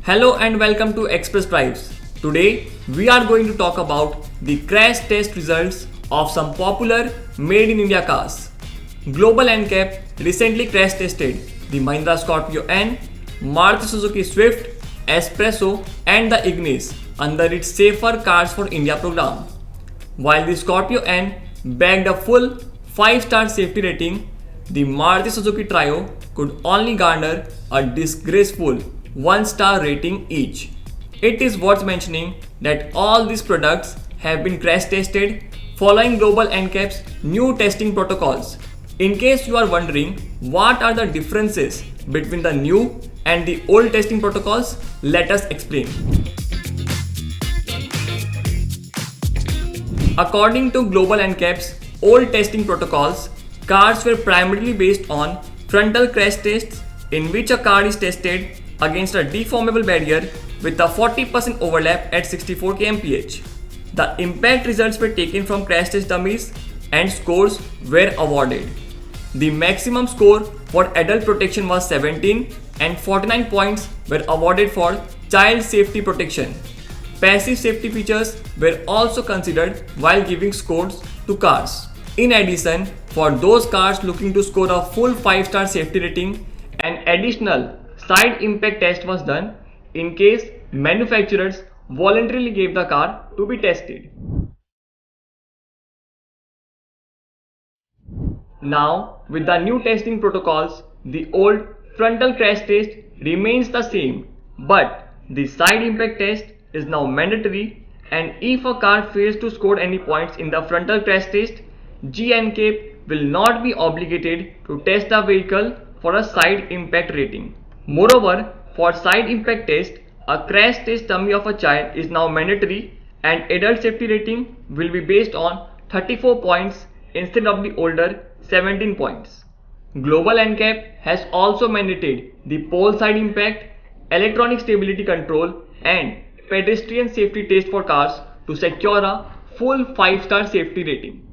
Hello and welcome to Express Drives. Today we are going to talk about the crash test results of some popular made in India cars. Global NCAP recently crash tested the Mahindra Scorpio N, Maruti Suzuki Swift, S-Presso and the Ignis under its Safer Cars for India program. While the Scorpio N bagged a full 5-star safety rating, the Maruti Suzuki Trio could only garner a disgraceful 1-star rating each. It is worth mentioning that all these products have been crash tested following Global NCAP's new testing protocols. In case you are wondering what are the differences between the new and the old testing protocols, let us explain. According to Global NCAP's old testing protocols, cars were primarily based on frontal crash tests in which a car is tested against a deformable barrier with a 40% overlap at 64 kmph. The impact results were taken from crash test dummies and scores were awarded. The maximum score for adult protection was 17 and 49 points were awarded for child safety protection. Passive safety features were also considered while giving scores to cars. In addition, for those cars looking to score a full 5-star safety rating, an additional side impact test was done in case manufacturers voluntarily gave the car to be tested. Now, with the new testing protocols, the old frontal crash test remains the same, but the side impact test is now mandatory, and if a car fails to score any points in the frontal crash test, GNCAP will not be obligated to test the vehicle for a side impact rating. Moreover, for side impact test, a crash test dummy of a child is now mandatory and adult safety rating will be based on 34 points instead of the older 17 points. Global NCAP has also mandated the pole side impact, electronic stability control and pedestrian safety test for cars to secure a full 5-star safety rating.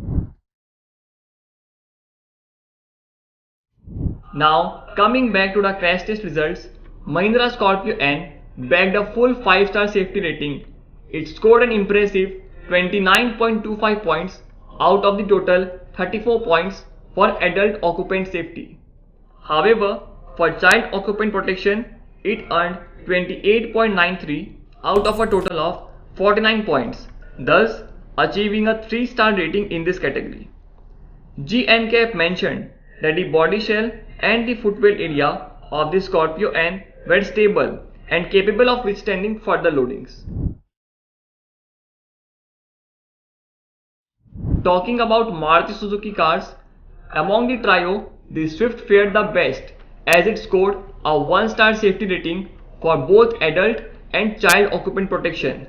Now, coming back to the crash test results, Mahindra Scorpio N bagged a full 5-star safety rating. It scored an impressive 29.25 points out of the total 34 points for adult occupant safety. However, for child occupant protection, it earned 28.93 out of a total of 49 points, thus achieving a 3-star rating in this category. GNCAP mentioned that the body shell and the footwell area of the Scorpio N were stable and capable of withstanding further loadings. Talking about Maruti Suzuki cars, among the trio, the Swift fared the best as it scored a 1-star safety rating for both adult and child occupant protection.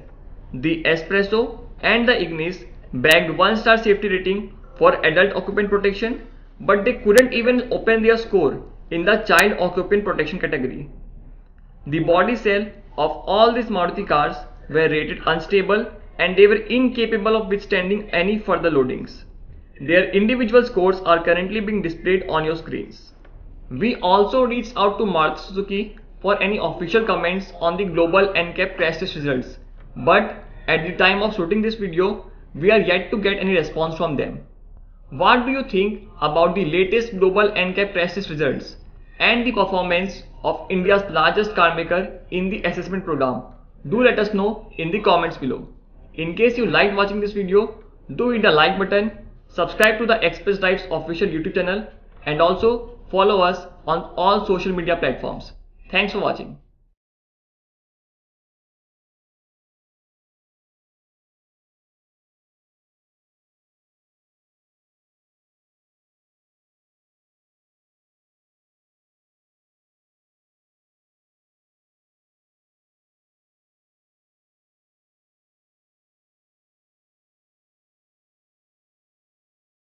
The S-Presso and the Ignis bagged 1-star safety rating for adult occupant protection, but they couldn't even open their score in the child occupant protection category. The body cell of all these Maruti cars were rated unstable and they were incapable of withstanding any further loadings. Their individual scores are currently being displayed on your screens. We also reached out to Maruti Suzuki for any official comments on the Global NCAP crash test results, but at the time of shooting this video, we are yet to get any response from them. What do you think about the latest Global NCAP crash test results and the performance of India's largest car maker in the assessment program? Do let us know in the comments below. In case you liked watching this video, do hit the like button, subscribe to the Express Drives official YouTube channel and also follow us on all social media platforms. Thanks for watching.